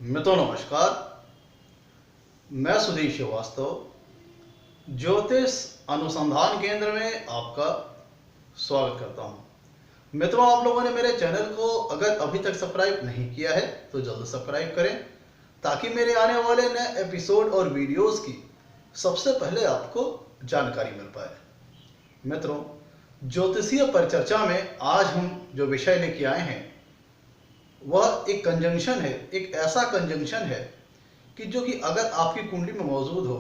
मित्रों नमस्कार। मैं सुधीर श्रीवास्तव ज्योतिष अनुसंधान केंद्र में आपका स्वागत करता हूं। मित्रों, आप लोगों ने मेरे चैनल को अगर अभी तक सब्सक्राइब नहीं किया है तो जल्द सब्सक्राइब करें ताकि मेरे आने वाले नए एपिसोड और वीडियोस की सबसे पहले आपको जानकारी मिल पाए। मित्रों, ज्योतिषीय परिचर्चा में आज हम जो विषय लेके आए हैं वह एक कंजंक्शन है, एक ऐसा कंजंक्शन है कि जो कि अगर आपकी कुंडली में मौजूद हो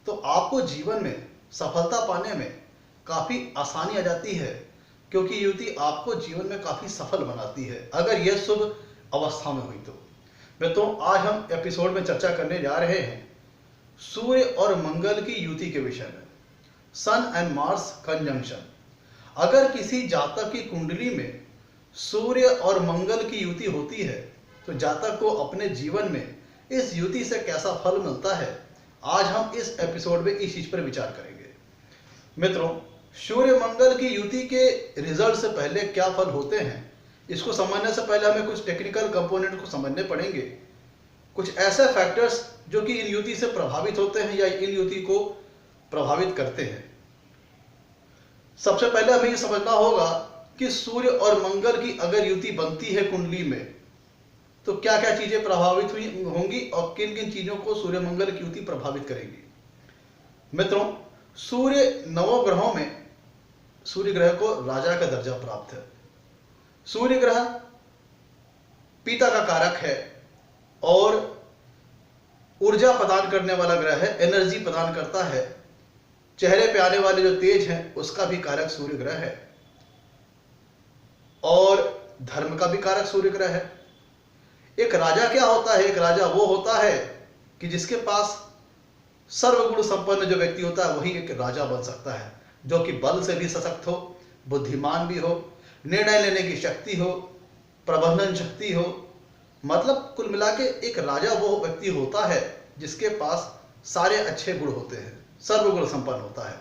तो आपको जीवन में सफलता पाने में काफ़ी आसानी आ जाती है, क्योंकि युति आपको जीवन में काफ़ी सफल बनाती है अगर यह शुभ अवस्था में हुई तो। मित्रों, आज हम एपिसोड में चर्चा करने जा रहे हैं सूर्य और मंगल की युति के विषय में, सन एंड मार्स कंजंक्शन। अगर किसी जातक की कुंडली में सूर्य और मंगल की युति होती है तो जातक को अपने जीवन में इस युति से कैसा फल मिलता है, आज हम इस एपिसोड में इस चीज पर विचार करेंगे। मित्रों, सूर्य मंगल की युति के रिजल्ट से पहले क्या फल होते हैं, इसको समझने से पहले हमें कुछ टेक्निकल कंपोनेंट को समझने पड़ेंगे, कुछ ऐसे फैक्टर्स जो कि इन युति से प्रभावित होते हैं या इन युति को प्रभावित करते हैं। सबसे पहले हमें यह समझना होगा कि सूर्य और मंगल की अगर युति बनती है कुंडली में तो क्या क्या चीजें प्रभावित हुई होंगी और किन किन चीजों को सूर्य मंगल की युति प्रभावित करेगी। मित्रों, सूर्य नवों ग्रहों में सूर्य ग्रह को राजा का दर्जा प्राप्त है। सूर्य ग्रह पिता का कारक है और ऊर्जा प्रदान करने वाला ग्रह है, एनर्जी प्रदान करता है। चेहरे पे आने वाले जो तेज हैं उसका भी कारक सूर्य ग्रह है और धर्म का भी कारक सूर्य ग्रह है। एक राजा क्या होता है? एक राजा वो होता है कि जिसके पास सर्वगुण संपन्न जो व्यक्ति होता है वही एक राजा बन सकता है, जो कि बल से भी सशक्त हो, बुद्धिमान भी हो, निर्णय लेने की शक्ति हो, प्रबंधन शक्ति हो। मतलब कुल मिला के एक राजा वो व्यक्ति होता है जिसके पास सारे अच्छे गुण होते हैं, सर्वगुण संपन्न होता है।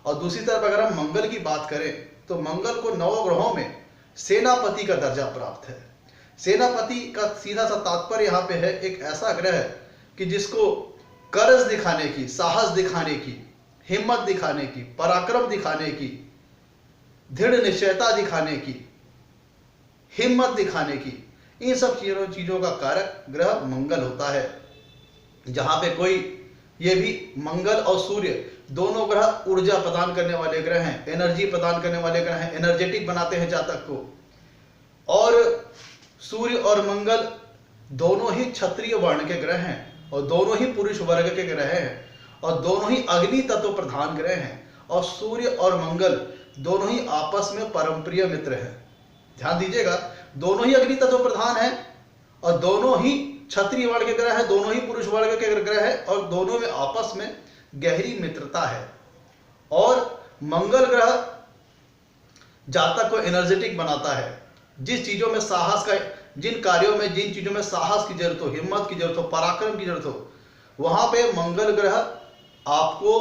और दूसरी तरफ अगर हम मंगल की बात करें तो मंगल को नौ ग्रहों में सेनापति का दर्जा प्राप्त है। सेनापति का सीधा सा तात्पर्य यहाँ पे है एक ऐसा ग्रह कि जिसको कर्ज दिखाने की, साहस दिखाने की, हिम्मत दिखाने की, पराक्रम दिखाने की, दृढ़ निश्चयता दिखाने की, हिम्मत दिखाने की, इन सब चीजों का कारक ग्रह मंगल होता है। जहां पे कोई ये भी मंगल और सूर्य दोनों ग्रह ऊर्जा प्रदान करने वाले ग्रह हैं, एनर्जी प्रदान करने वाले ग्रह हैं, एनर्जेटिक बनाते हैं जातक को। और सूर्य और मंगल दोनों ही क्षत्रिय वर्ण के ग्रह हैं और दोनों ही पुरुष वर्ग के ग्रह हैं और दोनों ही अग्नि तत्व प्रधान ग्रह हैं। और सूर्य और मंगल दोनों ही आपस में परमप्रिय मित्र हैं। ध्यान दीजिएगा, दोनों ही अग्नि तत्व प्रधान हैं और दोनों ही क्षत्रिय वर्ण के ग्रह हैं, दोनों ही पुरुष वर्ग के ग्रह हैं और दोनों में आपस में गहरी मित्रता है। और मंगल ग्रह जातक को एनर्जेटिक बनाता है। जिस चीजों में साहस का, जिन कार्यों में, जिन चीजों में साहस की जरूरत हो, हिम्मत की जरूरत हो, पराक्रम की जरूरत हो, वहां पे मंगल ग्रह आपको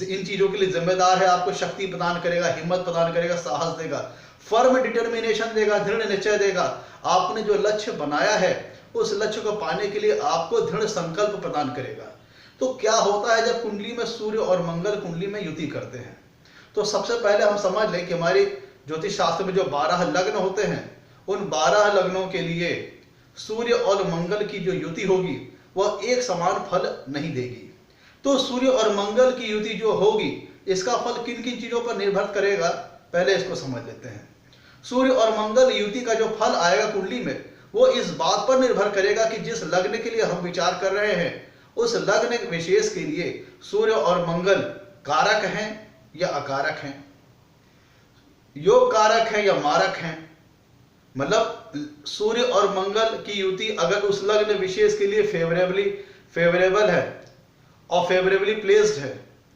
इन चीजों के लिए जिम्मेदार है। आपको शक्ति प्रदान करेगा, हिम्मत प्रदान करेगा, साहस देगा, फर्म डिटर्मिनेशन देगा, दृढ़ निश्चय देगा। आपने जो लक्ष्य बनाया है उस लक्ष्य को पाने के लिए आपको दृढ़ संकल्प प्रदान करेगा। तो क्या होता है जब कुंडली में सूर्य और मंगल कुंडली में युति करते हैं? तो सबसे पहले हम समझ लें कि हमारे ज्योतिष शास्त्र में जो 12 लग्न होते हैं उन 12 लग्नों के लिए सूर्य और मंगल की जो युति होगी वह एक समान फल नहीं देगी। तो सूर्य और मंगल की युति जो होगी इसका फल किन किन चीजों पर निर्भर करेगा, पहले इसको समझ लेते हैं। सूर्य और मंगल युति का जो फल आएगा कुंडली में वो इस बात पर निर्भर करेगा कि जिस लग्न के लिए हम विचार कर रहे हैं उस लग्न विशेष के लिए सूर्य और मंगल कारक हैं या अकारक हैं, योग कारक है या मारक हैं। मतलब सूर्य और मंगल की युति अगर उस लग्न विशेष के लिए फेवरेबल है और फेवरेबली प्लेस्ड है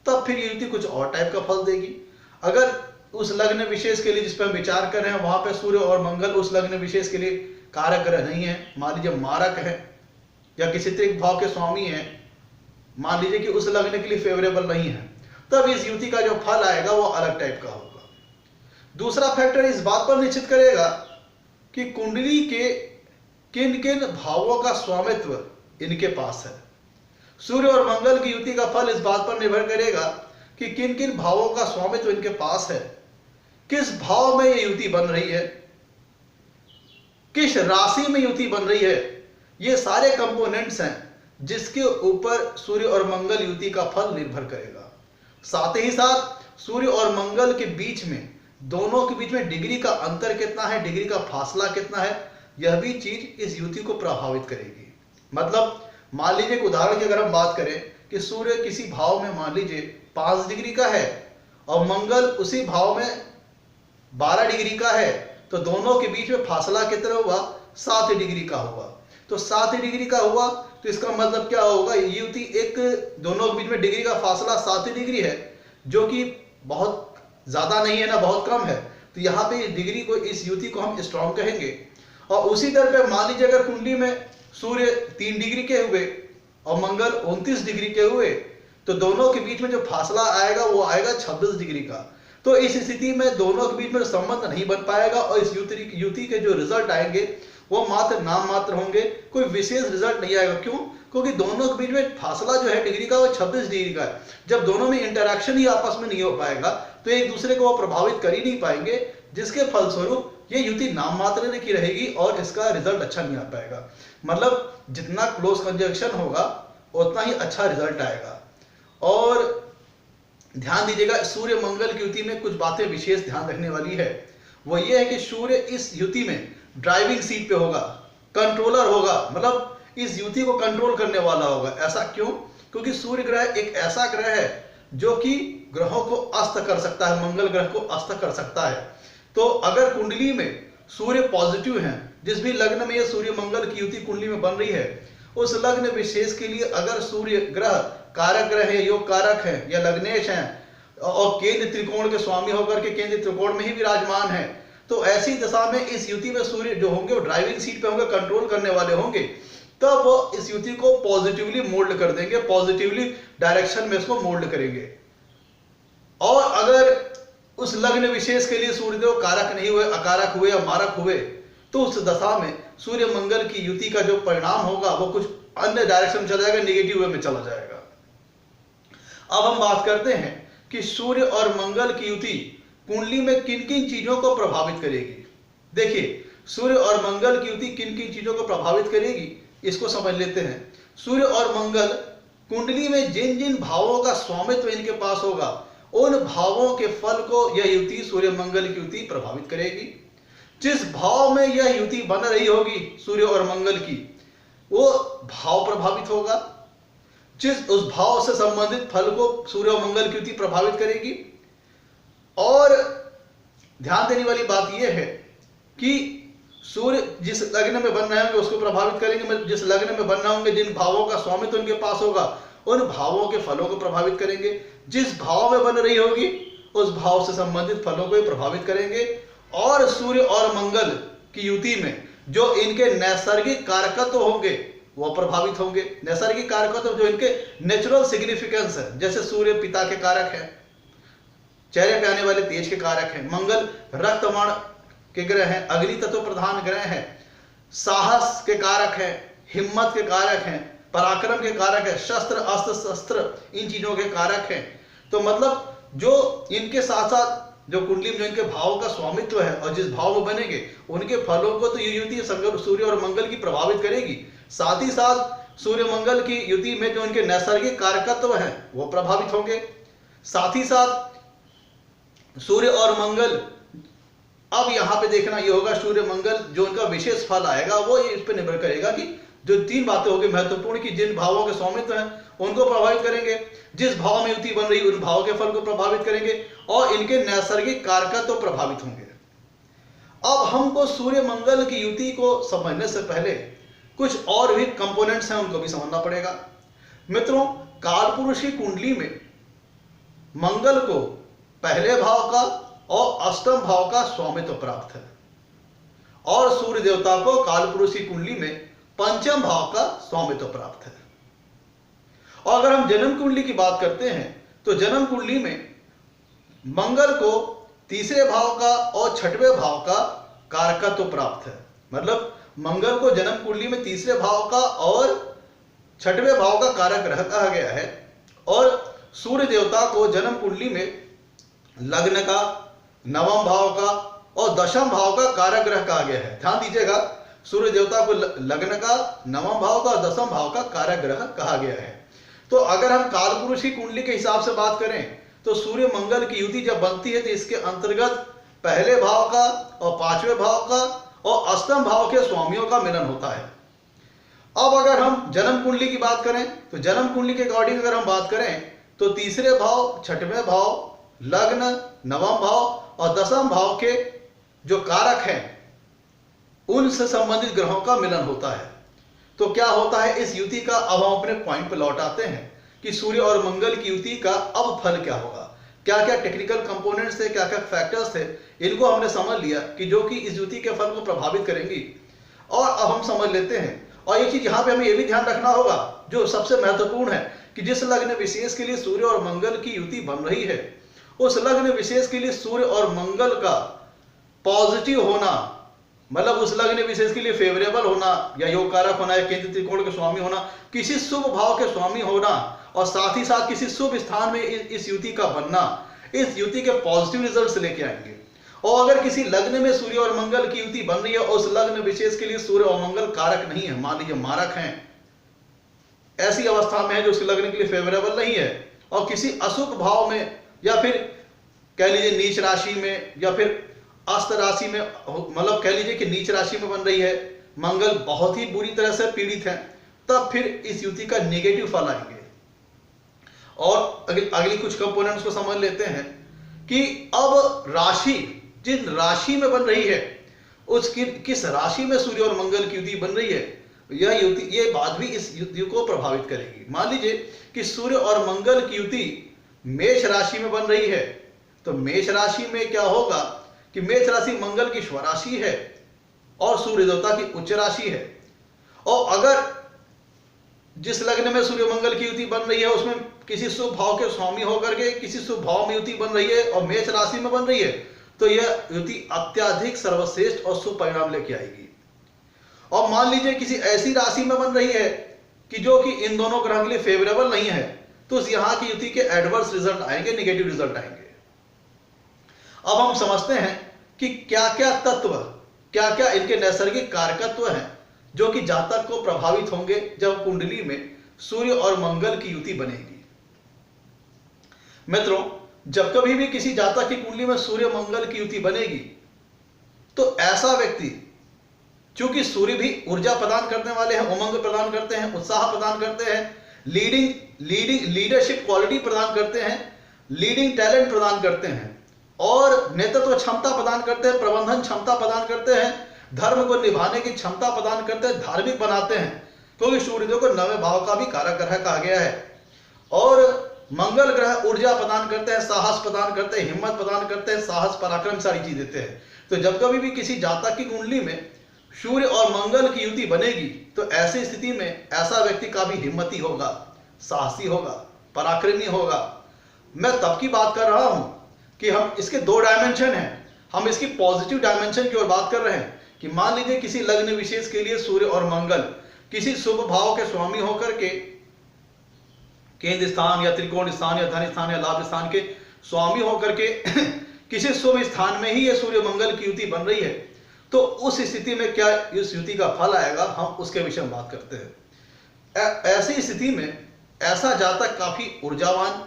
तब फिर युति कुछ और टाइप का फल देगी। अगर उस लग्न विशेष के लिए जिस पर हम विचार कर रहे हैं वहां पर सूर्य और मंगल उस लग्न विशेष के लिए कारक ग्रह नहीं है, मान लीजिए मारक है या किसी तृतीय भाव के स्वामी हैं, मान लीजिए कि उस लग्न के लिए फेवरेबल नहीं है, तब इस युति का जो फल आएगा वो अलग टाइप का होगा। दूसरा फैक्टर इस बात पर निश्चित करेगा कि कुंडली के किन किन भावों का स्वामित्व इनके पास है। सूर्य और मंगल की युति का फल इस बात पर निर्भर करेगा कि किन किन भावों का स्वामित्व इनके पास है, किस भाव में ये युति बन रही है, किस राशि में युति बन रही है। ये सारे कंपोनेंट्स हैं जिसके ऊपर सूर्य और मंगल युति का फल निर्भर करेगा। साथ ही साथ सूर्य और मंगल के बीच में, दोनों के बीच में डिग्री का अंतर कितना है, डिग्री का फासला कितना है, यह भी चीज इस युति को प्रभावित करेगी। मतलब मान लीजिए एक उदाहरण की अगर हम बात करें कि सूर्य किसी भाव में मान लीजिए 5 डिग्री का है और मंगल उसी भाव में 12 डिग्री का है, तो दोनों के बीच में फासला कितना हुआ, 7 डिग्री का हुआ। तो 7 डिग्री का हुआ तो इसका मतलब क्या होगा, युति एक, दोनों के बीच में डिग्री का फासला 7 डिग्री है, जो कि बहुत ज्यादा नहीं है ना बहुत कम है। तो यहाँ पे इस डिग्री को, इस युति को हम स्ट्रॉन्ग कहेंगे। और उसी तरह पे मान लीजिए अगर कुंडली में सूर्य 3 डिग्री के हुए और मंगल 29 डिग्री के हुए, तो दोनों के बीच में जो फासला आएगा वो आएगा 26 डिग्री का। तो इस स्थिति में दोनों के बीच में संबंध नहीं बन पाएगा और इस युति के जो रिजल्ट आएंगे वो मात्र नाम मात्र होंगे, कोई विशेष रिजल्ट नहीं आएगा। क्यों? क्योंकि दोनों के बीच में फासला जो है डिग्री का वो 26 डिग्री का है। जब दोनों में इंटरेक्शन ही आपस में नहीं हो पाएगा तो एक दूसरे को वो प्रभावित कर ही नहीं पाएंगे, जिसके फलस्वरूप ये युति नाम मात्र की रहेगी और इसका रिजल्ट अच्छा नहीं आ पाएगा। मतलब जितना क्लोज कंजंक्शन होगा उतना ही अच्छा रिजल्ट आएगा। और ध्यान दीजिएगा, सूर्य मंगल की युति में कुछ बातें विशेष ध्यान रखने वाली है। वो ये है कि सूर्य इस युति में ड्राइविंग सीट पे होगा, कंट्रोलर होगा, मतलब इस युति को कंट्रोल करने वाला होगा। ऐसा क्यों? क्योंकि सूर्य ग्रह एक ऐसा ग्रह है जो कि ग्रहों को अस्त कर सकता है, मंगल ग्रह को अस्त कर सकता है। तो अगर कुंडली में सूर्य पॉजिटिव है, जिस भी लग्न में ये सूर्य मंगल की युति कुंडली में बन रही है, उस लग्न विशेष के लिए अगर सूर्य ग्रह कारक ग्रह है, योग कारक है या लग्नेश है और केंद्र त्रिकोण के स्वामी होकर के केंद्र त्रिकोण में ही विराजमान है, तो ऐसी दशा में इस युति में सूर्य जो होंगे वो ड्राइविंग सीट पे होंगे, कंट्रोल करने वाले होंगे। तब वो इस युति को पॉजिटिवली मोल्ड कर देंगे, पॉजिटिवली डायरेक्शन में इसको मोल्ड करेंगे। और अगर उस लग्न विशेष के लिए सूर्यदेव कारक नहीं हुए, अकारक हुए या मारक हुए, तो उस दशा में सूर्य मंगल की युति का जो परिणाम होगा वो कुछ अन्य डायरेक्शन में चला जाएगा, नेगेटिव वे में चला जाएगा। अब हम बात करते हैं कि सूर्य और मंगल की युति कुंडली में किन किन चीजों को प्रभावित करेगी। देखिए, सूर्य और मंगल की युति किन किन चीजों को प्रभावित करेगी, इसको समझ लेते हैं। सूर्य और मंगल कुंडली में जिन जिन भावों का स्वामित्व इनके पास होगा, उन भावों के फल को यह युति, सूर्य मंगल की युति प्रभावित करेगी। जिस भाव में यह युति बन रही होगी सूर्य और मंगल की, वो भाव प्रभावित होगा। जिस उस भाव से संबंधित फल को सूर्य और मंगल की युति प्रभावित करेगी। और ध्यान देने वाली बात यह है कि सूर्य जिस लग्न में बन रहे होंगे उसको प्रभावित करेंगे, जिस लग्न में बन रहे होंगे जिन भावों का स्वामित्व उनके पास होगा उन भावों के फलों को प्रभावित करेंगे। जिस भाव में बन रही होगी उस भाव से संबंधित फलों को प्रभावित करेंगे। और सूर्य और मंगल की युति में जो इनके नैसर्गिक कारकत्व होंगे वो प्रभावित होंगे। नैसर्गिक कारकत्व जो इनके नेचुरल सिग्निफिकेंस है, जैसे सूर्य पिता के कारक है, चेहरे पे आने वाले तेज के कारक हैं, मंगल रक्तवर्ण के ग्रह हैं, अग्नि तत्व प्रधान ग्रह हैं, साहस के कारक हैं, हिम्मत के कारक हैं, पराक्रम के कारक है, शस्त्र अस्त्र शस्त्र इन चीजों के कारक हैं। तो मतलब जो इनके साथ साथ जो कुंडली में जो इनके भाव का स्वामित्व है और जिस भाव में बनेंगे उनके फलों को तो ये युति सूर्य और मंगल की प्रभावित करेगी। साथ ही साथ सूर्य मंगल की युति में जो इनके नैसर्गिक कारकत्व हैं वो प्रभावित होंगे। साथ ही साथ सूर्य और मंगल, अब यहां पे देखना ये होगा, सूर्य मंगल जो उनका विशेष फल आएगा वो इस पर निर्भर करेगा कि जो 3 बातें होगी महत्वपूर्ण की जिन भावों के स्वामित्व हैं उनको प्रभावित करेंगे, जिस भाव में युति बन रही उन भाव के फल को प्रभावित करेंगे और इनके नैसर्गिक कारकत्व तो प्रभावित होंगे। अब हमको सूर्य मंगल की युति को समझने से पहले कुछ और भी कंपोनेंट्स हैं उनको भी समझना पड़ेगा। मित्रों, कालपुरुष की कुंडली में मंगल को पहले भाव का और अष्टम भाव का स्वामित्व प्राप्त है और सूर्य देवता को कालपुरुष की कुंडली में पंचम भाव का स्वामित्व प्राप्त है। और अगर हम जन्म कुंडली की बात करते हैं तो जन्म कुंडली में मंगल को तीसरे भाव का और छठवें भाव का कारकत्व प्राप्त है। मतलब मंगल को जन्म कुंडली में तीसरे भाव का और छठवें भाव का कारक ग्रह कहा गया है, और सूर्य देवता को जन्म कुंडली में लग्न का, नवम भाव का और दशम भाव का कारक ग्रह कहा गया है। ध्यान दीजिएगा, सूर्य देवता को लग्न का, नवम भाव का और दशम भाव का कारक ग्रह कहा गया है। तो अगर हम कालपुरुष की कुंडली के हिसाब से बात करें तो सूर्य मंगल की युति जब बनती है तो इसके अंतर्गत पहले भाव का और पांचवें भाव का और अष्टम भाव के स्वामियों का मिलन होता है। अब अगर हम जन्म कुंडली की बात करें तो जन्म कुंडली के अकॉर्डिंग अगर हम बात करें तो तीसरे भाव, छठवें भाव, लग्न, नवम भाव और दशम भाव के जो कारक हैं उनसे संबंधित ग्रहों का मिलन होता है। तो क्या होता है इस युति का, अब हम अपने पॉइंट पर लौट आते हैं कि सूर्य और मंगल की युति का अब फल क्या होगा, क्या क्या टेक्निकल कंपोनेंट्स थे, क्या क्या फैक्टर्स थे, इनको हमने समझ लिया कि जो कि इस युति के फल को प्रभावित करेंगी। और अब हम समझ लेते हैं, और एक चीज यहाँ पे हमें यह भी ध्यान रखना होगा जो सबसे महत्वपूर्ण है कि जिस लग्न विशेष के लिए सूर्य और मंगल की युति बन रही है उस लग्न विशेष के लिए सूर्य और मंगल का पॉजिटिव होना, मतलब उस लग्न विशेष के लिए फेवरेबल होना या योग कारक होना या केंद्र त्रिकोण के स्वामी होना, किसी शुभ भाव के स्वामी होना और साथ ही साथ किसी शुभ स्थान में इस युति का बनना, इस युति के पॉजिटिव रिजल्ट्स लेके आएंगे। और अगर किसी लग्न में सूर्य और मंगल की युति बन रही है और उस लग्न विशेष के लिए सूर्य और मंगल कारक नहीं है, मान लीजिए मारक हैं, ऐसी अवस्था में है जो उस लग्न के लिए फेवरेबल नहीं है, और किसी अशुभ भाव में या फिर कह लीजिए नीच राशि में या फिर अस्त राशि में, मतलब कह लीजिए कि नीच राशि में बन रही है, मंगल बहुत ही बुरी तरह से पीड़ित है, तब फिर इस युति का नेगेटिव फल आएंगे। और अगली कुछ कंपोनेंट्स को समझ लेते हैं कि अब राशि जिन राशि में बन रही है उसकी किस राशि में सूर्य और मंगल की युति बन रही है, यह युति, ये बात भी इस युति को प्रभावित करेगी। मान लीजिए कि सूर्य और मंगल की युति मेष राशि में बन रही है, तो मेष राशि में क्या होगा कि मेष राशि मंगल की स्वराशि है और सूर्य देवता की उच्च राशि है। और अगर जिस लग्न में सूर्य मंगल की युति बन रही है उसमें किसी शुभ भाव के स्वामी होकर के किसी शुभ भाव में युति बन रही है और मेष राशि में बन रही है, तो यह युति अत्याधिक सर्वश्रेष्ठ और शुभ परिणाम लेके आएगी। और मान लीजिए किसी ऐसी राशि में बन रही है कि जो कि इन दोनों ग्रह के लिए फेवरेबल नहीं है, तो यहां की युति के एडवर्स रिजल्ट आएंगे, नेगेटिव रिजल्ट आएंगे। अब हम समझते हैं कि क्या क्या तत्व, क्या क्या इनके नैसर्गिक कारकत्व हैं जो कि जातक को प्रभावित होंगे जब कुंडली में सूर्य और मंगल की युति बनेगी। मित्रों, जब कभी भी किसी जातक की कुंडली में सूर्य मंगल की युति बनेगी तो ऐसा व्यक्ति, चूंकि सूर्य भी ऊर्जा प्रदान करने वाले हैं, उमंग प्रदान करते हैं, उत्साह प्रदान करते हैं, लीडरशिप क्वालिटी प्रदान करते हैं, लीडिंग टैलेंट प्रदान करते हैं और नेतृत्व क्षमता प्रदान करते हैं, प्रबंधन क्षमता प्रदान करते हैं, धर्म को निभाने की क्षमता प्रदान करते हैं, धार्मिक बनाते हैं, क्योंकि सूर्यदेव को नवे भाव का भी कारक ग्रह कहा गया है। और मंगल ग्रह ऊर्जा प्रदान करते हैं, साहस प्रदान करते हैं, हिम्मत प्रदान करते हैं, साहस पराक्रम सारी चीज देते हैं। तो जब कभी भी किसी जातक की कुंडली में सूर्य और मंगल की युति बनेगी तो ऐसी स्थिति में ऐसा व्यक्ति काफी हिम्मती होगा, साहसी होगा, पराक्रमी होगा। मैं तब की बात कर रहा हूं कि हम इसके दो डायमेंशन हैं, हम इसकी पॉजिटिव डायमेंशन की ओर बात कर रहे हैं कि मान लीजिए किसी लग्न विशेष के लिए सूर्य और मंगल किसी शुभ भाव के स्वामी होकर के केंद्र स्थान या त्रिकोण स्थान या धन स्थान या लाभ स्थान के स्वामी होकर के किसी शुभ स्थान में ही ये सूर्य मंगल की युति बन रही है, तो उस स्थिति में क्या इस युति का फल आएगा, हम उसके विषय में बात करते हैं। ऐसी स्थिति में ऐसा जातक काफी ऊर्जावान,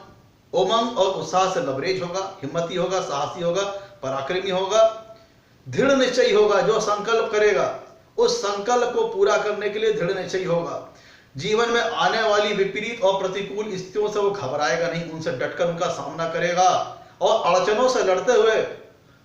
उमंग और उत्साह से लबरेज होगा, हिम्मती होगा, साहसी होगा, पराक्रमी होगा, दृढ़ निश्चयी होगा। जो संकल्प करेगा उस संकल्प को पूरा करने के लिए दृढ़ निश्चयी होगा। जीवन में आने वाली विपरीत और प्रतिकूल स्थितियों से वो घबराएगा नहीं, उनसे डटकर उनका सामना करेगा और अड़चनों से लड़ते हुए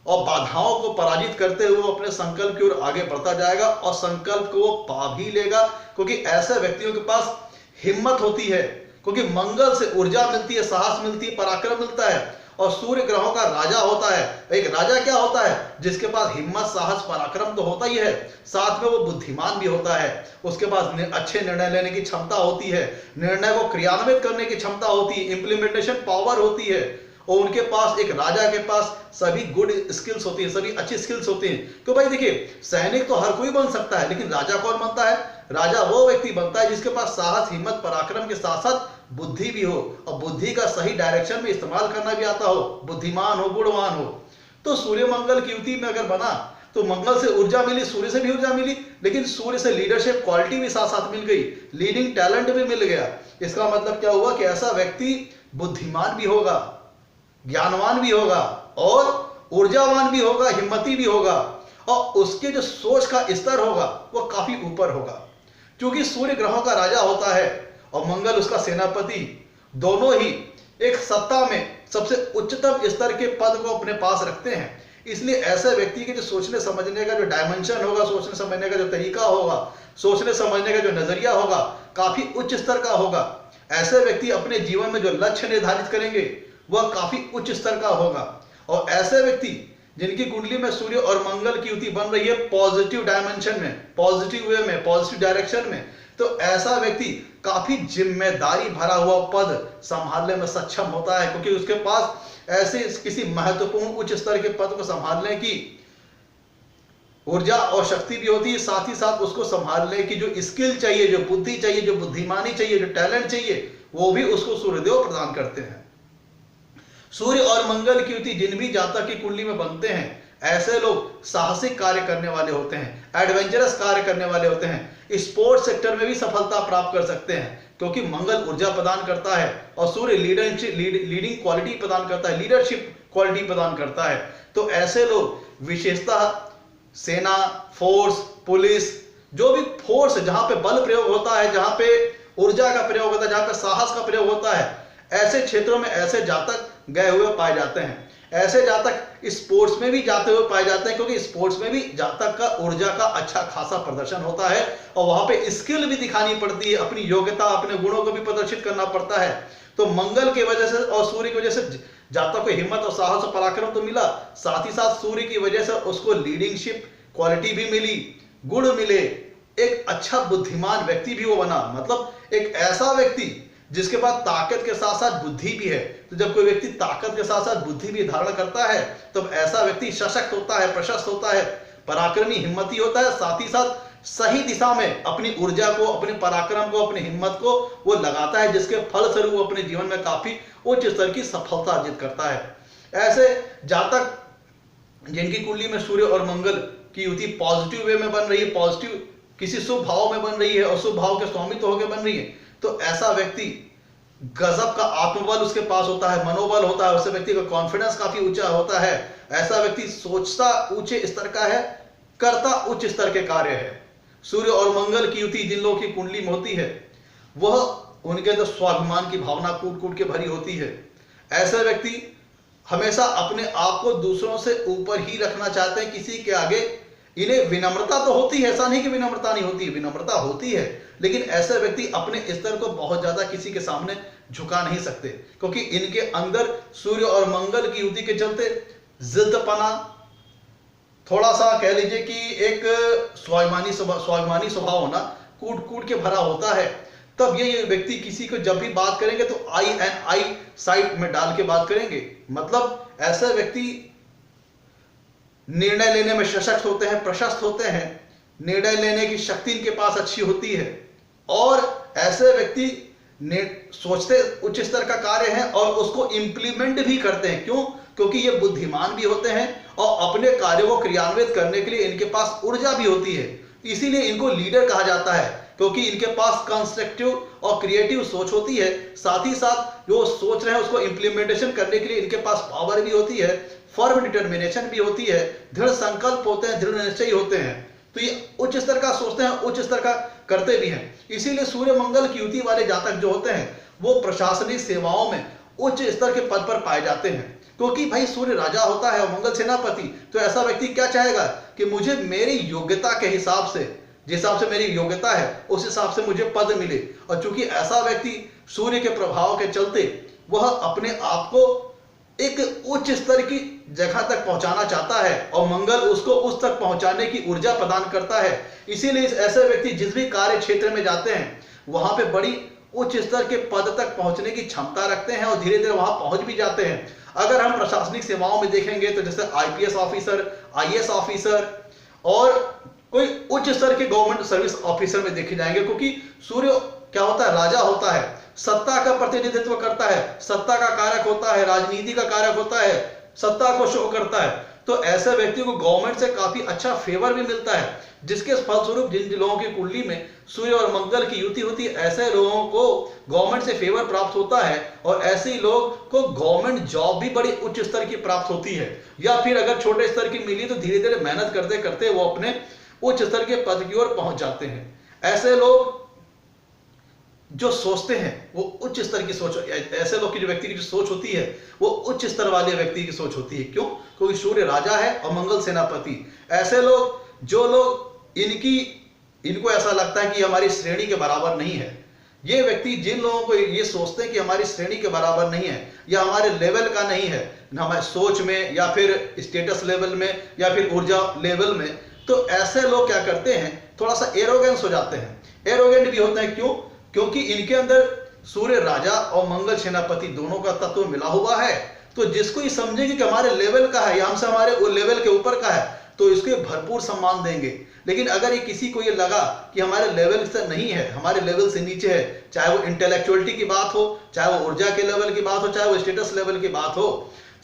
और बाधाओं को पराजित करते हुए अपने संकल्प की ओर आगे बढ़ता जाएगा और संकल्प को वो पा भी लेगा, क्योंकि ऐसे व्यक्तियों के पास हिम्मत होती है, क्योंकि मंगल से ऊर्जा मिलती है, साहस मिलती है, पराक्रम मिलता है। और सूर्य ग्रहों का राजा होता है। एक राजा क्या होता है? जिसके पास हिम्मत, साहस, पराक्रम तो होता ही है, साथ में वो बुद्धिमान भी होता है, उसके पास अच्छे निर्णय लेने की क्षमता होती है, निर्णय को क्रियान्वित करने की क्षमता होती है, इंप्लीमेंटेशन पावर होती है, और उनके पास, एक राजा के पास सभी गुड स्किल्स होती है, सभी अच्छी स्किल्स होती हैं। तो भाई देखिए, सैनिक तो हर कोई बन सकता है, लेकिन राजा कौन बनता है? राजा वो व्यक्ति बनता है जिसके पास साहस, हिम्मत, पराक्रम के साथ साथ बुद्धि भी हो, और बुद्धि का सही डायरेक्शन में इस्तेमाल करना भी आता हो, बुद्धिमान हो, गुणवान हो। तो सूर्य मंगल की युति में अगर बना तो मंगल से ऊर्जा मिली, सूर्य से भी ऊर्जा मिली, लेकिन सूर्य से लीडरशिप क्वालिटी भी साथ साथ मिल गई, लीडिंग टैलेंट भी मिल गया। इसका मतलब क्या हुआ कि ऐसा व्यक्ति बुद्धिमान भी होगा, ज्ञानवान भी होगा, और ऊर्जावान भी होगा, हिम्मती भी होगा, और उसके जो सोच का स्तर होगा वो काफी ऊपर होगा। क्योंकि सूर्य ग्रहों का राजा होता है और मंगल उसका सेनापति, दोनों ही एक सत्ता में सबसे उच्चतम स्तर के पद को अपने पास रखते हैं। इसलिए ऐसे व्यक्ति के जो सोचने समझने का जो डायमेंशन होगा, सोचने समझने का जो तरीका होगा, सोचने समझने का जो नजरिया होगा, काफी उच्च स्तर का होगा। ऐसे व्यक्ति अपने जीवन में जो लक्ष्य निर्धारित करेंगे वह काफी उच्च स्तर का होगा। और ऐसे व्यक्ति जिनकी कुंडली में सूर्य और मंगल की युति बन रही है पॉजिटिव डायमेंशन में, पॉजिटिव वे में, पॉजिटिव डायरेक्शन में, तो ऐसा व्यक्ति काफी जिम्मेदारी भरा हुआ पद संभालने में सक्षम होता है, क्योंकि उसके पास ऐसे किसी महत्वपूर्ण उच्च स्तर के पद को संभालने की ऊर्जा और शक्ति भी होती है। साथ ही साथ उसको संभालने की जो स्किल चाहिए, जो बुद्धि चाहिए, जो बुद्धिमानी चाहिए, जो टैलेंट चाहिए, वो भी उसको सूर्यदेव प्रदान करते हैं। सूर्य और मंगल की युति जिन भी जातक की कुंडली में बनते हैं, ऐसे लोग साहसिक कार्य करने वाले होते हैं, एडवेंचरस कार्य करने वाले होते हैं, स्पोर्ट्स सेक्टर में भी सफलता प्राप्त कर सकते हैं, क्योंकि मंगल ऊर्जा प्रदान करता है और सूर्य लीडिंग क्वालिटी प्रदान करता है, लीडरशिप क्वालिटी प्रदान करता है। तो ऐसे लोग विशेषतः सेना, फोर्स, पुलिस, जो भी फोर्स जहां पे बल प्रयोग होता है, जहां पे ऊर्जा का प्रयोग होता है, जहां पे साहस का प्रयोग होता है, ऐसे क्षेत्रों में ऐसे जातक गए हुए पाए जाते हैं। ऐसे जातक स्पोर्ट्स में भी जाते हुए पाए जाते हैं, क्योंकि स्पोर्ट्स में भी जातक का ऊर्जा का अच्छा खासा प्रदर्शन होता है और वहां पे स्किल भी दिखानी पड़ती है, अपनी योग्यता, अपने गुणों को भी प्रदर्शित करना पड़ता है। तो मंगल की वजह से और सूर्य की वजह से जातक को हिम्मत और साहस और पराक्रम तो मिला, साथ ही साथ सूर्य की वजह से उसको लीडिंगशिप क्वालिटी भी मिली, गुण मिले, एक अच्छा बुद्धिमान व्यक्ति भी वो बना। मतलब एक ऐसा व्यक्ति जिसके पास ताकत के साथ साथ बुद्धि भी है। तो जब कोई व्यक्ति ताकत के साथ साथ बुद्धि भी धारण करता है, तब ऐसा व्यक्ति सशक्त होता है, प्रशस्त होता है, पराक्रमी, हिम्मती होता है। साथ ही साथ सही दिशा में अपनी ऊर्जा को, अपने पराक्रम को, अपनी हिम्मत को वो लगाता है, जिसके फलस्वरूप वो अपने जीवन में काफी उच्च स्तर की सफलता अर्जित करता है। ऐसे जातक जिनकी कुंडली में सूर्य और मंगल की युति पॉजिटिव वे में बन रही है, पॉजिटिव किसी शुभ भाव में बन रही है और शुभ भाव के स्वामित्व होकर बन रही है, तो ऐसा व्यक्ति गजब का आत्मबल उसके पास होता है, मनोबल होता है, उससे व्यक्ति का कॉन्फिडेंस काफी ऊंचा होता है। ऐसा व्यक्ति सोचता ऊंचे स्तर का है, करता उच्च स्तर के कार्य है। सूर्य और मंगल की युति जिन लोगों की कुंडली में होती है, वह उनके अंदर स्वाभिमान की भावना कूट कूट के भरी होती है। ऐसे व्यक्ति हमेशा अपने आप को दूसरों से ऊपर ही रखना चाहते हैं, किसी के आगे। इन्हें विनम्रता तो होती है, ऐसा नहीं कि विनम्रता नहीं होती, विनम्रता होती है, लेकिन ऐसे व्यक्ति अपने स्तर को बहुत ज्यादा किसी के सामने झुका नहीं सकते, क्योंकि इनके अंदर सूर्य और मंगल की युति के चलते जिद्दपना, थोड़ा सा कह लीजिए कि एक स्वाभिमानी स्वभाव होना, कूट कूट के भरा होता है। तब ये व्यक्ति किसी को जब भी बात करेंगे तो आई एंड आई साइड में डाल के बात करेंगे। मतलब ऐसे व्यक्ति निर्णय लेने में सशक्त होते हैं, प्रशस्त होते हैं, निर्णय लेने की शक्ति इनके पास अच्छी होती है, और ऐसे व्यक्ति सोचते उच्च स्तर का कार्य है और उसको इंप्लीमेंट भी करते हैं। क्यों? क्योंकि ये बुद्धिमान भी होते हैं और अपने कार्यों को क्रियान्वित करने के लिए इनके पास ऊर्जा भी होती है। इसीलिए इनको लीडर कहा जाता है, क्योंकि इनके पास कंस्ट्रक्टिव और क्रिएटिव सोच होती है। साथ ही साथ जो सोच रहे हैं उसको इंप्लीमेंटेशन करने के लिए इनके पास पावर भी होती है, फर्म डिटर्मिनेशन भी होती है, दृढ़ संकल्प होते हैं, दृढ़ निश्चय होते हैं। तो ये उच्च स्तर का सोचते हैं, उच्च स्तर का करते भी हैं। इसीलिए सूर्य मंगल की युति वाले जातक जो होते हैं वो प्रशासनिक सेवाओं में उच्च स्तर के पद पर पाए जाते हैं, क्योंकि भाई सूर्य राजा होता है और मंगल सेनापति। तो ऐसा व्यक्ति क्या चाहेगा कि मुझे मेरी योग्यता के हिसाब से, जिस हिसाब से मेरी योग्यता है उस हिसाब से मुझे पद मिले। और चूंकि ऐसा व्यक्ति सूर्य के प्रभाव के चलते वह अपने आप को एक उच्च स्तर की जगह तक पहुंचाना चाहता है और मंगल उसको उस तक पहुंचाने की ऊर्जा प्रदान करता है। इसीलिए ऐसे व्यक्ति जिस भी कार्य क्षेत्र में जाते हैं वहां पे बड़ी उच्च स्तर के पद तक पहुंचने की क्षमता रखते हैं और धीरे धीरे वहां पहुंच भी जाते हैं। अगर हम प्रशासनिक सेवाओं में देखेंगे तो जैसे आईपीएस ऑफिसर, आईएएस ऑफिसर और कोई उच्च स्तर के गवर्नमेंट सर्विस ऑफिसर में देखे जाएंगे, क्योंकि सूर्य क्या होता है, राजा होता है, सत्ता का प्रतिनिधित्व करता है, सत्ता का कारक होता है, राजनीति का कारक होता है, सत्ता को शो करता है। तो ऐसे व्यक्ति को गवर्नमेंट से काफी अच्छा फेवर भी मिलता है, जिसके फलस्वरूप जिन लोगों की कुंडली में सूर्य और मंगल की युति होती है, ऐसे लोगों को गवर्नमेंट से फेवर प्राप्त होता है और ऐसे ही लोग को गवर्नमेंट जॉब भी बड़ी उच्च स्तर की प्राप्त होती है। या फिर अगर छोटे स्तर की मिली तो धीरे धीरे मेहनत करते करते वो अपने उच्च स्तर के पद की ओर पहुंच जाते हैं। ऐसे लोग जो सोचते हैं वो उच्च स्तर की सोच, ऐसे लोग की जो व्यक्ति की जो सोच होती है वो उच्च स्तर वाले व्यक्ति की सोच होती है। क्यों? क्योंकि सूर्य राजा है और मंगल सेनापति। ऐसे लोग, जो लोग इनको ऐसा लगता है कि हमारी श्रेणी के बराबर नहीं है, ये व्यक्ति जिन लोगों को ये सोचते हैं कि हमारी श्रेणी के बराबर नहीं है या हमारे लेवल का नहीं है, ना हमारे सोच में या फिर स्टेटस लेवल में या फिर ऊर्जा लेवल में, तो ऐसे लोग क्या करते हैं, थोड़ा सा एरोगेंस हो जाते हैं, एरोगेंट भी होते हैं। क्यों? क्योंकि इनके अंदर सूर्य राजा और मंगल सेनापति दोनों का तत्व मिला हुआ है। तो जिसको ये समझेंगे कि हमारे लेवल का है या हमसे हमारे वो लेवल के ऊपर का है, तो इसको भरपूर सम्मान देंगे। लेकिन अगर ये किसी को ये लगा कि हमारे लेवल से नहीं है, हमारे लेवल से नीचे है, चाहे वो इंटेलेक्चुअलिटी की बात हो, चाहे वो ऊर्जा के लेवल की बात हो, चाहे वो स्टेटस लेवल की बात हो,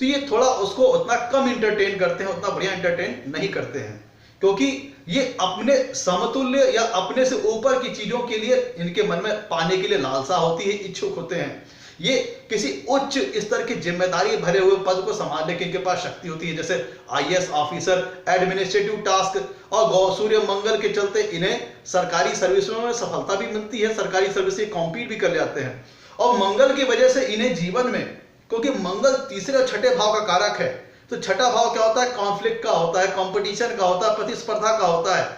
तो ये थोड़ा उसको उतना कम इंटरटेन करते हैं, उतना बढ़िया इंटरटेन नहीं करते हैं। क्योंकि ये अपने समतुल्य या अपने से ऊपर की चीजों के लिए इनके मन में पाने के लिए लालसा होती है, इच्छुक होते हैं। ये किसी उच्च स्तर की जिम्मेदारी भरे हुए पद को संभालने की इनके पास शक्ति होती है, जैसे आईएएस ऑफिसर, एडमिनिस्ट्रेटिव टास्क। और सूर्य मंगल के चलते इन्हें सरकारी सर्विसों में सफलता भी मिलती है, सरकारी सर्विस से कॉम्पीट भी कर जाते हैं। और मंगल की वजह से इन्हें जीवन में, क्योंकि मंगल तीसरे और छठे भाव का कारक है, तो छठा भाव क्या होता है, कॉन्फ्लिक्ट का होता है, कंपटीशन का होता है, प्रतिस्पर्धा का होता है।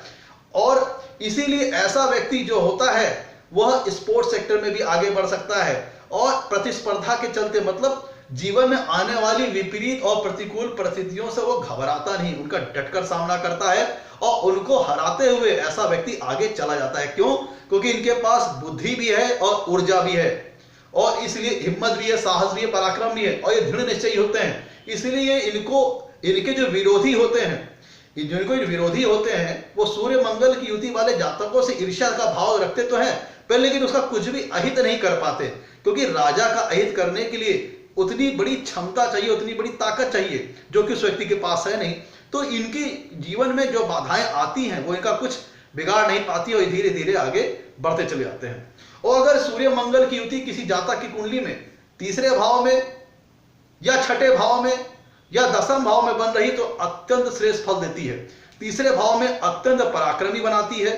और इसीलिए ऐसा व्यक्ति जो होता है वह स्पोर्ट्स सेक्टर में भी आगे बढ़ सकता है और प्रतिस्पर्धा के चलते, मतलब जीवन में आने वाली विपरीत और प्रतिकूल परिस्थितियों से वो घबराता नहीं, उनका डटकर सामना करता है और उनको हराते हुए ऐसा व्यक्ति आगे चला जाता है। क्यों? क्योंकि इनके पास बुद्धि भी है और ऊर्जा भी है, और इसलिए हिम्मत भी है, साहस भी है, पराक्रम भी है, और ये दृढ़ निश्चयी होते हैं। इसलिए इनके जो विरोधी होते हैं, जिनको विरोधी होते हैं, वो सूर्य मंगल की युति वाले जातकों से ईर्ष्या का भाव रखते तो हैं पर लेकिन उसका कुछ भी अहित नहीं कर पाते, क्योंकि राजा का अहित करने के लिए उतनी बड़ी क्षमता चाहिए, उतनी बड़ी ताकत चाहिए, जो कि उस व्यक्ति के पास है नहीं। तो इनके जीवन में जो बाधाएं आती हैं वो इनका कुछ बिगाड़ नहीं पाती और धीरे धीरे आगे बढ़ते चले जाते हैं। और अगर सूर्य मंगल की युति किसी जातक की कुंडली में तीसरे भाव में या छठे भाव में या दसम भाव में बन रही तो अत्यंत श्रेष्ठ फल देती है। तीसरे भाव में अत्यंत पराक्रमी बनाती है,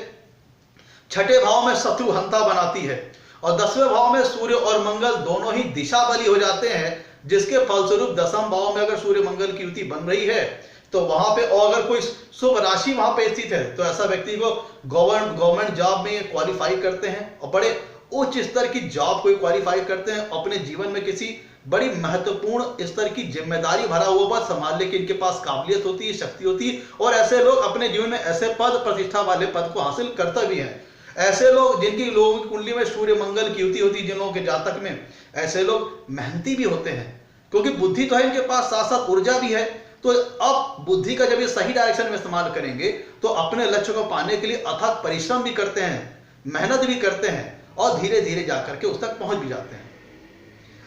छठे भाव में शत्रुहंता बनाती है, और 10वें भाव में सूर्य और मंगल दोनों ही दिशा बली हो जाते हैं, जिसके फलस्वरूप दसम भाव में अगर सूर्य मंगल की युति बन रही है तो वहां पे, और अगर कोई शुभ राशि वहां पे स्थित है, तो ऐसा व्यक्ति को गवर्नमेंट जॉब में क्वालिफाई करते हैं और बड़े उच्च स्तर की जॉब को क्वालिफाई करते हैं, अपने जीवन में किसी बड़ी महत्वपूर्ण स्तर की जिम्मेदारी भरा हुआ पद संभालने की इनके पास काबिलियत होती है, शक्ति होती है, और ऐसे लोग अपने जीवन में ऐसे पद प्रतिष्ठा वाले पद को हासिल करते भी हैं। ऐसे लोग जिनकी लोगों की कुंडली में सूर्य मंगल की युति होती है, जिन लोगों के जातक में, ऐसे लोग मेहनती भी होते हैं, क्योंकि बुद्धि तो है इनके पास, साथ साथ ऊर्जा भी है। तो अब बुद्धि का जब ये सही डायरेक्शन में इस्तेमाल करेंगे तो अपने लक्ष्य को पाने के लिए अथक परिश्रम भी करते हैं, मेहनत भी करते हैं, और धीरे धीरे जाकर के उस तक पहुंच भी जाते हैं।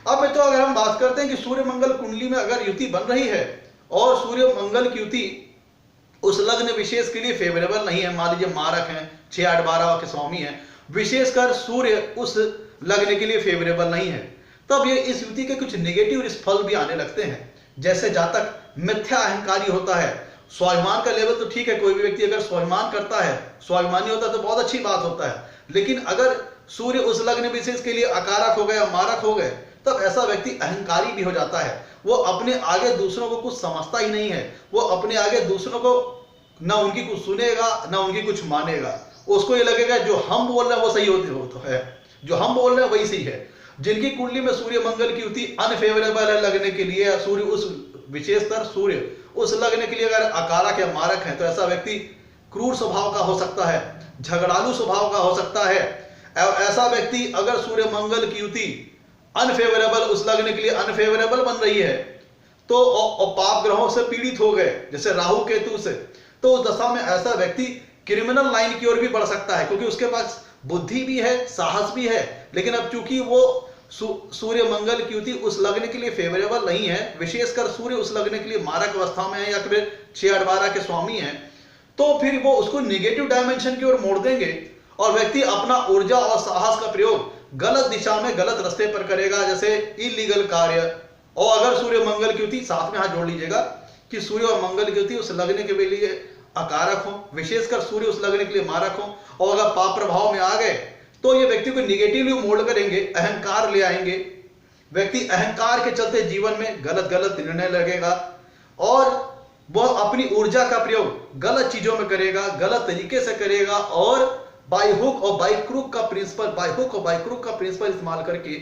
अब तो अगर हम बात करते हैं कि सूर्य मंगल कुंडली में अगर युति बन रही है और सूर्य मंगल की युति उस लग्न विशेष के लिए फेवरेबल नहीं है, मान लीजिए मारक हैं, 6, 8, 12 के स्वामी हैं, विशेषकर सूर्य उस लग्न के लिए फेवरेबल नहीं है, तब ये इस युति के कुछ नेगेटिव फल भी आने लगते हैं। जैसे जातक मिथ्या अहंकारी होता है, स्वाभिमान का लेवल तो ठीक है, कोई भी व्यक्ति अगर स्वाभिमान करता है, स्वाभिमानी होता है तो बहुत अच्छी बात होता है, लेकिन अगर सूर्य उस लग्न विशेष के लिए अकारक हो गए, मारक हो गए, तब ऐसा व्यक्ति अहंकारी भी हो जाता है। वो अपने आगे दूसरों को कुछ समझता ही नहीं है, वो अपने आगे दूसरों को ना उनकी कुछ सुनेगा ना उनकी कुछ मानेगा, उसको ये लगेगा जो हम बोल रहे हैं वो सही होते है, जो हम बोल रहे हैं वही सही है। जिनकी कुंडली में सूर्य मंगल की युति अनफेवरेबल है लगने के लिए, सूर्य उस विशेषतर सूर्य उस लगने के लिए अगर अकारक या मारक है, तो ऐसा व्यक्ति क्रूर स्वभाव का हो सकता है, झगड़ालू स्वभाव का हो सकता है, ऐसा व्यक्ति अगर सूर्य मंगल की युति अनफेवरेबल, उस लग्न के लिए अनफेवरेबल बन रही है, तो और पाप ग्रहों से पीड़ित हो गए जैसे राहु केतु से, तो उस दशा में ऐसा व्यक्ति क्रिमिनल लाइन की ओर भी बढ़ सकता है, क्योंकि उसके पास बुद्धि भी है, साहस भी है, लेकिन अब चूंकि वो सूर्य मंगल की युति उस लग्न के लिए फेवरेबल नहीं है, विशेषकर सूर्य उस लग्न के लिए मारक अवस्था में है या फिर 6-8-12 के स्वामी हैं, तो फिर वो उसको निगेटिव डायमेंशन की ओर मोड़ देंगे और व्यक्ति अपना ऊर्जा और साहस का प्रयोग गलत दिशा में, गलत रास्ते पर करेगा, जैसे इलीगल कार्य। और अगर सूर्य मंगल की युति, साथ में हाथ जोड़ लीजिएगा कि सूर्य और मंगल की युति उस लग्न के लिए अकारक हो, विशेषकर सूर्य उस लग्न के लिए मारक हो, और अगर पाप प्रभाव में आ गए तो ये व्यक्ति को निगेटिवली मोल्ड करेंगे, अहंकार ले आएंगे। व्यक्ति अहंकार के चलते जीवन में गलत गलत निर्णय लगेगा और वह अपनी ऊर्जा का प्रयोग गलत चीजों में करेगा, गलत तरीके से करेगा, और बाय हुक और बाय क्रूक का प्रिंसिपल इस्तेमाल करके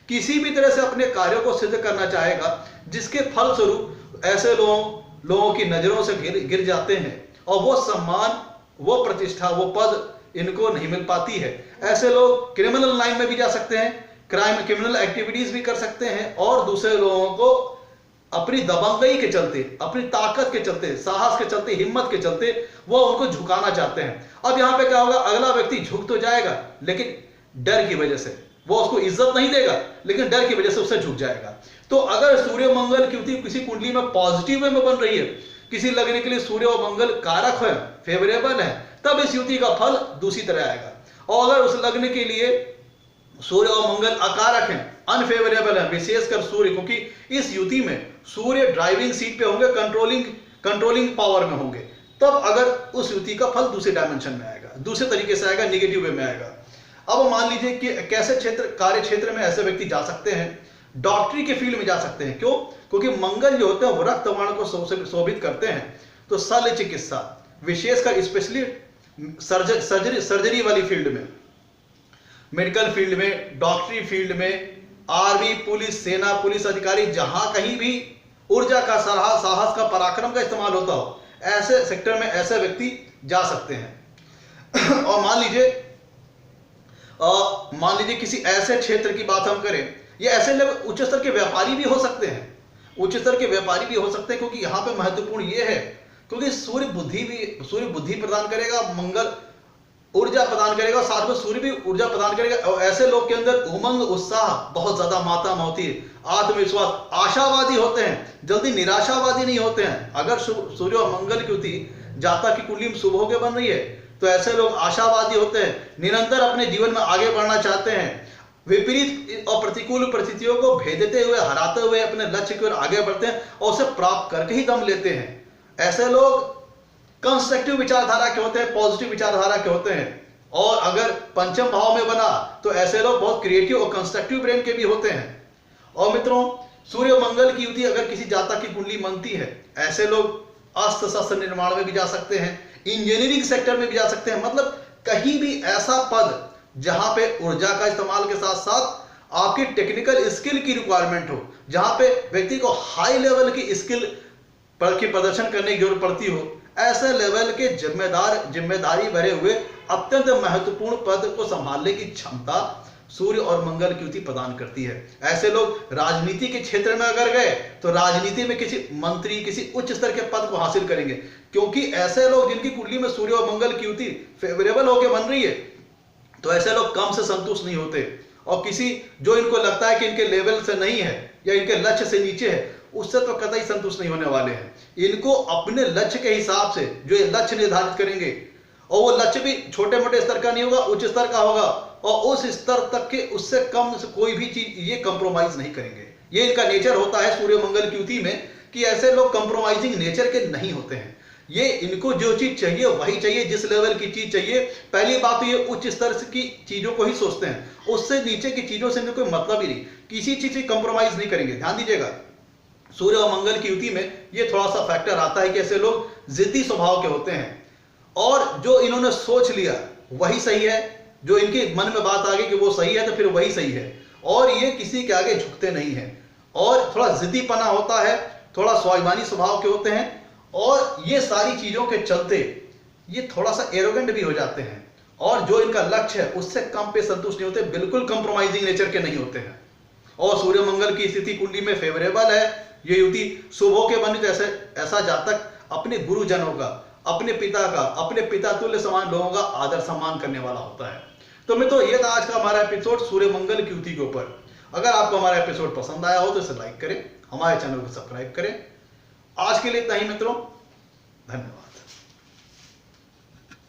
किसी भी तरह से अपने कार्यों को सिद्ध करना चाहेगा, जिसके फलस्वरूप ऐसे लोगों की नजरों से गिर जाते हैं और वो सम्मान, वो प्रतिष्ठा, वो पद इनको नहीं मिल पाती है। ऐसे लोग क्रिमिनल लाइन में भी जा सकते हैं, क्रिमिनल एक्टिविटीज भी कर सकते हैं, और दूसरे लोगों को अपनी दबंगई के चलते, अपनी ताकत के चलते, साहस के चलते, हिम्मत के चलते वो उनको झुकाना चाहते हैं। अब यहां पे क्या होगा, अगला व्यक्ति झुक तो जाएगा, लेकिन डर की वजह से वो उसको इज्जत नहीं देगा, लेकिन डर की वजह से उससे झुक जाएगा। तो अगर सूर्य मंगल की युति किसी कुंडली में पॉजिटिव वे में बन रही है, किसी लगने के लिए सूर्य और मंगल कारक है, फेवरेबल है, तब इस युति का फल दूसरी तरह आएगा। और अगर उस लग्न के लिए सूर्य और मंगल अकारक हैं, अनफेवरेबल है, विशेषकर सूर्य, क्योंकि इस युति में सूर्य ड्राइविंग सीट पे होंगे, कंट्रोलिंग पावर में होंगे, तब अगर उस युति का फल दूसरे डायमेंशन में आएगा, दूसरे तरीके से आएगा, निगेटिव वे में आएगा। अब मान लीजिए कि कैसे कार्य क्षेत्र में ऐसे व्यक्ति जा सकते हैं, डॉक्टरी के फील्ड में जा सकते हैं। क्यों? क्योंकि मंगल जो होते हैं वो रक्त वर्ण को शोभित करते हैं। तो शल्य चिकित्सा, विशेषकर स्पेशली सर्जरी वाली फील्ड में, मेडिकल फील्ड में, डॉक्टरी फील्ड में, आर्मी, पुलिस, सेना, पुलिस अधिकारी, जहां कहीं भी ऊर्जा का, साहस का, पराक्रम का इस्तेमाल होता हो, ऐसे सेक्टर में ऐसे व्यक्ति जा सकते हैं। और मान लीजिए किसी ऐसे क्षेत्र की बात हम करें, ये ऐसे लोग उच्च स्तर के व्यापारी भी हो सकते हैं, क्योंकि यहां पे महत्वपूर्ण ये है, क्योंकि सूर्य बुद्धि प्रदान करेगा, मंगल ऊर्जा प्रदान करेगा, साथ में सूर्य भी ऊर्जा प्रदान करेगा। और ऐसे लोग के अंदर उमंग, उत्साह बहुत ज्यादा मात्रा होती है, आत्मविश्वास, आशावादी होते हैं, जल्दी निराशावादी नहीं होते हैं। अगर सूर्य और मंगल की युति जातक की कुंडली में शुभ होकर बन रही है, तो ऐसे लोग आशावादी होते हैं, निरंतर अपने जीवन में आगे बढ़ना चाहते हैं, विपरीत और प्रतिकूल परिस्थितियों को भेदते हुए, हराते हुए अपने लक्ष्य की ओर आगे बढ़ते हैं और उसे प्राप्त करके ही दम लेते हैं। ऐसे लोग कंस्ट्रक्टिव विचारधारा के होते हैं, पॉजिटिव विचारधारा के होते हैं। और अगर पंचम भाव में बना तो ऐसे लोग बहुत क्रिएटिव और कंस्ट्रक्टिव ब्रेन के भी होते हैं। और मित्रों, सूर्य मंगल की युति अगर किसी जातक की कुंडली बनती है, ऐसे लोग अस्त्र शस्त्र निर्माण में भी जा सकते हैं, इंजीनियरिंग सेक्टर में भी जा सकते हैं। मतलब कहीं भी ऐसा पद जहां पे ऊर्जा का इस्तेमाल के साथ साथ आपकी टेक्निकल स्किल की रिक्वायरमेंट हो, जहां पे व्यक्ति को हाई लेवल की स्किल की प्रदर्शन करने की जरूरत पड़ती हो, ऐसे लेवल के जिम्मेदारी भरे हुए अत्यंत महत्वपूर्ण पद को संभालने की क्षमता सूर्य और मंगल की युति प्रदान करती है। ऐसे लोग राजनीति के क्षेत्र में अगर गए तो राजनीति में किसी मंत्री, किसी उच्च स्तर के पद को हासिल करेंगे, क्योंकि ऐसे लोग जिनकी कुंडली में सूर्य और मंगल की युति फेवरेबल होकर बन रही है, तो ऐसे लोग कम से संतुष्ट नहीं होते, और किसी जो इनको लगता है कि इनके लेवल से नहीं है या इनके लक्ष्य से नीचे है, उससे तो कतई संतुष्ट नहीं होने वाले हैं। इनको अपने लक्ष्य के हिसाब से जो ये लक्ष्य निर्धारित करेंगे, और वो लक्ष्य भी छोटे मोटे स्तर का नहीं होगा, उच्च स्तर का होगा, और उस स्तर तक के उससे कम से कोई भी चीज ये कंप्रोमाइज नहीं करेंगे। ये इनका नेचर होता है सूर्य मंगल की युति में, कि ऐसे लोग कंप्रोमाइजिंग नेचर के नहीं होते हैं। ये इनको जो चीज चाहिए वही चाहिए, जिस लेवल की चीज चाहिए। पहली बात तो ये उच्च स्तर की चीजों को ही सोचते हैं, उससे नीचे की चीजों से इन्हें कोई मतलब ही नहीं, किसी चीज से कंप्रोमाइज नहीं करेंगे। ध्यान दीजिएगा, सूर्य और मंगल की युति में ये थोड़ा सा फैक्टर आता है कि ऐसे लोग जिद्दी स्वभाव के होते हैं, और जो इन्होंने सोच लिया वही सही है, जो इनके मन में बात आ गई कि वो सही है तो फिर वही सही है, और ये किसी के आगे झुकते नहीं है, और थोड़ा जिद्दीपना होता है, थोड़ा स्वाभिमानी स्वभाव के होते हैं, और ये सारी चीजों के चलते ये थोड़ा सा एरोगेंट भी हो जाते हैं, और जो इनका लक्ष्य है उससे कम पे संतुष्ट नहीं होते, बिल्कुल कंप्रोमाइजिंग नेचर के नहीं होते हैं। और सूर्य मंगल की स्थिति कुंडली में फेवरेबल है, ये युति शुभ हो के बनी, तो ऐसा जातक अपने गुरुजनों का, अपने पिता का, अपने पिता तुल्य समान लोगों का आदर सम्मान करने वाला होता है। तो मित्रों, ये था आज का हमारा एपिसोड सूर्य मंगल की युति के ऊपर। अगर आपको हमारा एपिसोड पसंद आया हो तो इसे लाइक करें, हमारे चैनल को सब्सक्राइब करें। आज के लिए इतना ही मित्रों, धन्यवाद।